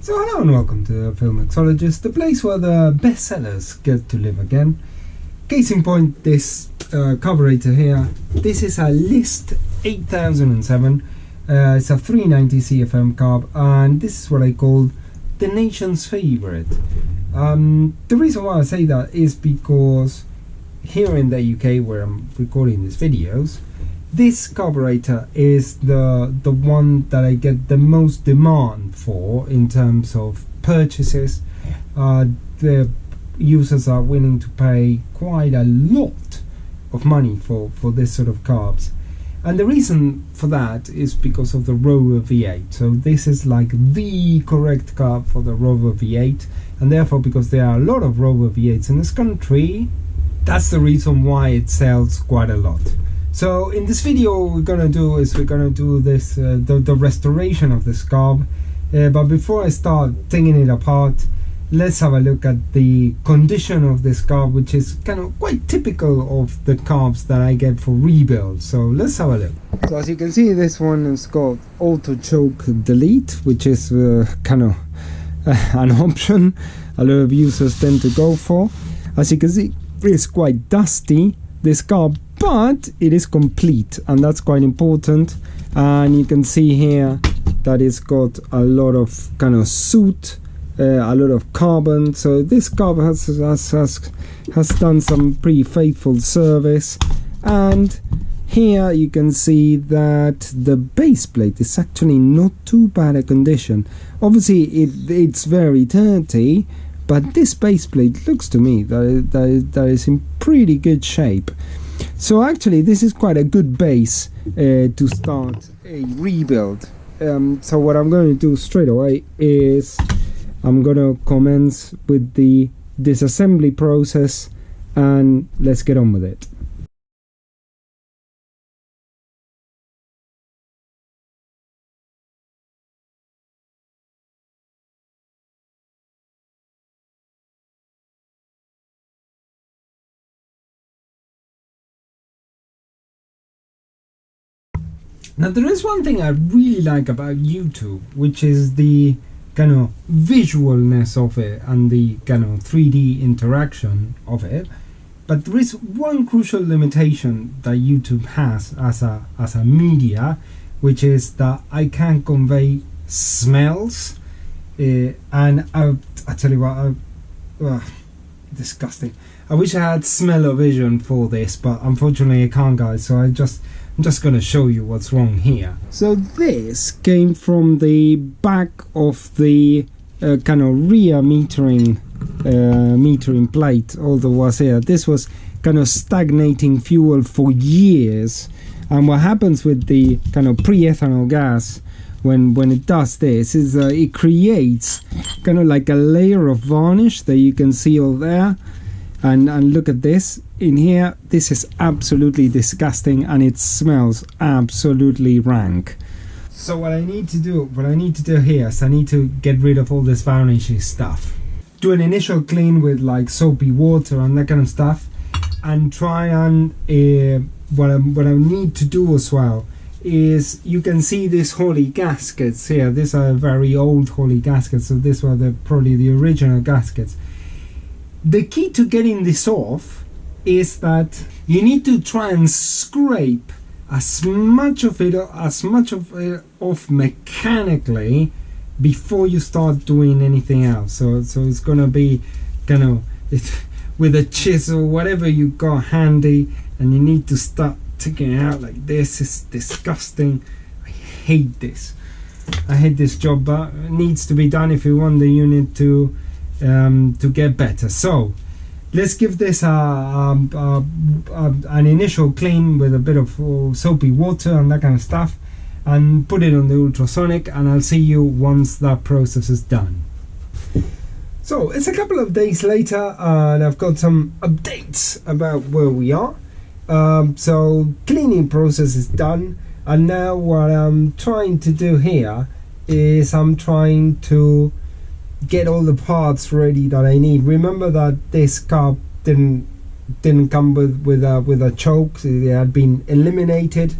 So hello and welcome to Mixologist, the place where the bestsellers get to live again. Case in point, this carburetor here. This is a List 8007. It's a 390 CFM carb, and this is what I call the nation's favorite. The reason why I say that is because here in the UK, where I'm recording these videos, this carburetor is the one that I get the most demand for in terms of purchases. The users are willing to pay quite a lot of money for this sort of carbs, and the reason for that is because of the Rover V8. So this is like the correct carb for the Rover V8, and therefore, because there are a lot of Rover V8s in this country, that's the reason why it sells quite a lot. So in this video, what we're gonna do is this the restoration of this carb. But before I start taking it apart, let's have a look at the condition of this carb, which is kind of quite typical of the carbs that I get for rebuild. So let's have a look. So as you can see, this one has got auto choke delete, which is kind of an option a lot of users tend to go for. As you can see, it's quite dusty, this carb, but it is complete, and that's quite important. And you can see here that it's got a lot of kind of soot, a lot of carbon. So this carb has done some pretty faithful service. And here you can see that the base plate is actually not too bad a condition. Obviously it's very dirty, but this base plate looks to me that is in pretty good shape. So actually this is quite a good base to start a rebuild. So what I'm going to do straight away is I'm going to commence with the disassembly process, and let's get on with it. Now there is one thing I really like about YouTube, which is the kind of visualness of it and the kind of 3D interaction of it. But there is one crucial limitation that YouTube has as a media, which is that I can't convey smells. And I tell you what, disgusting. I wish I had smell-o-vision for this, but unfortunately I can't, guys. So I'm just going to show you what's wrong here. So this came from the back of the kind of rear metering plate. All that was here. This was kind of stagnating fuel for years. And what happens with the kind of pre-ethanol gas when it does this is it creates kind of like a layer of varnish that you can see all there. And look at this in here. This is absolutely disgusting, and it smells absolutely rank. So what I need to do here is I need to get rid of all this varnishy stuff. Do an initial clean with like soapy water and that kind of stuff, and try and what I need to do as well is, you can see these Holley gaskets here. These are very old Holley gaskets, so these were probably the original gaskets. The key to getting this off is that you need to try and scrape as much of it off mechanically before you start doing anything else. So it's gonna be kind of with a chisel, whatever you got handy, and you need to start taking it out like this. It's disgusting. I hate this. I hate this job, but it needs to be done if you want the unit to get better. So let's give this an initial clean with a bit of soapy water and that kind of stuff, and put it on the ultrasonic, and I'll see you once that process is done. So it's a couple of days later, and I've got some updates about where we are. So cleaning process is done, and now what I'm trying to do here is I'm trying to get all the parts ready that I need. Remember that this carb didn't come with a choke. It had been eliminated,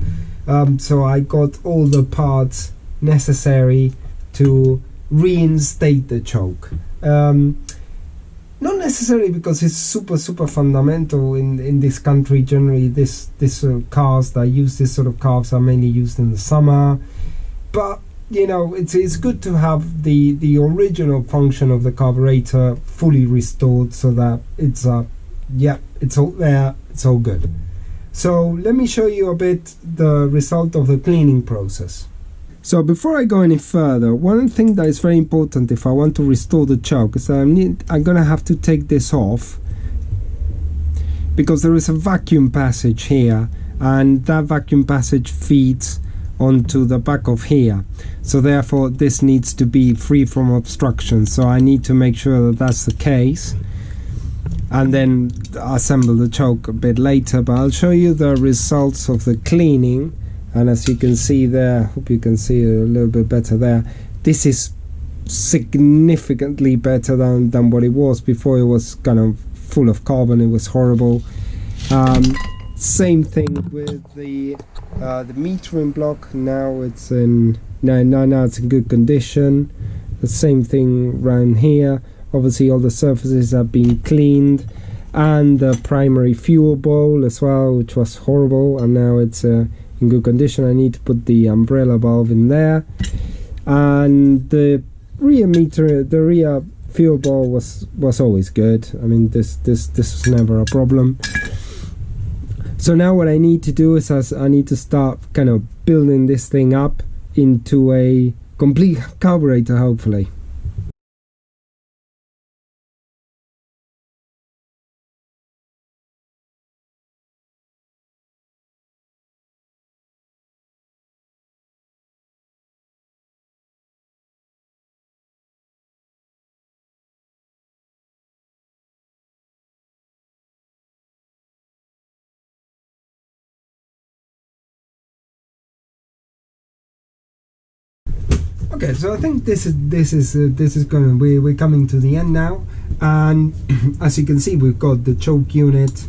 so I got all the parts necessary to reinstate the choke. Not necessarily because it's super fundamental in this country. Generally, this cars that use this sort of carbs are mainly used in the summer, but you know, it's good to have the original function of the carburetor fully restored, so that it's it's all there, it's all good. So let me show you a bit the result of the cleaning process. So before I go any further, one thing that is very important if I want to restore the choke is that I'm gonna have to take this off, because there is a vacuum passage here, and that vacuum passage feeds onto the back of here, so therefore this needs to be free from obstruction. So I need to make sure that that's the case, and then assemble the choke a bit later. But I'll show you the results of the cleaning. And as you can see there, hope you can see a little bit better there, this is significantly better than what it was before. It was kind of full of carbon, it was horrible. Same thing with the metering block. Now it's in now it's in good condition. The same thing around here. Obviously all the surfaces have been cleaned, and the primary fuel bowl as well, which was horrible, and now it's in good condition. I need to put the umbrella valve in there, and the rear fuel bowl was always good. I mean, this was never a problem. So now what I need to do is I need to start kind of building this thing up into a complete carburetor, hopefully. Okay, so I think this is going to we're coming to the end now, and as you can see, we've got the choke unit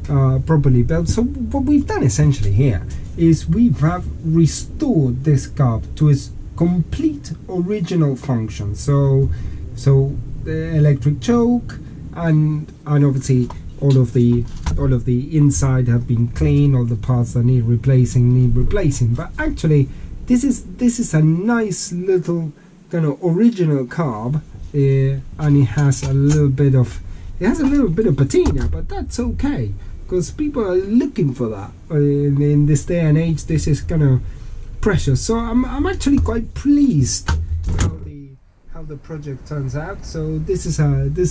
properly built. So what we've done essentially here is we have restored this carb to its complete original function. So the electric choke, and obviously all of the inside have been cleaned. All the parts that need replacing. But actually, this is a nice little kind of original carb, and it has a little bit of patina, but that's okay, because people are looking for that in this day and age. This is kind of precious. So I'm actually quite pleased how the project turns out. So this is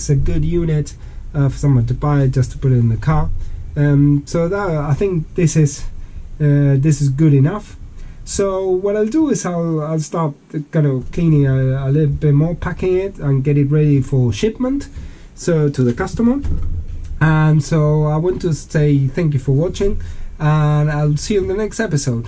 a good unit for someone to buy, just to put it in the car. So that, I think this is good enough. So what I'll do is I'll start kind of cleaning a little bit more, packing it, and get it ready for shipment, so to the customer. And so I want to say thank you for watching, and I'll see you in the next episode.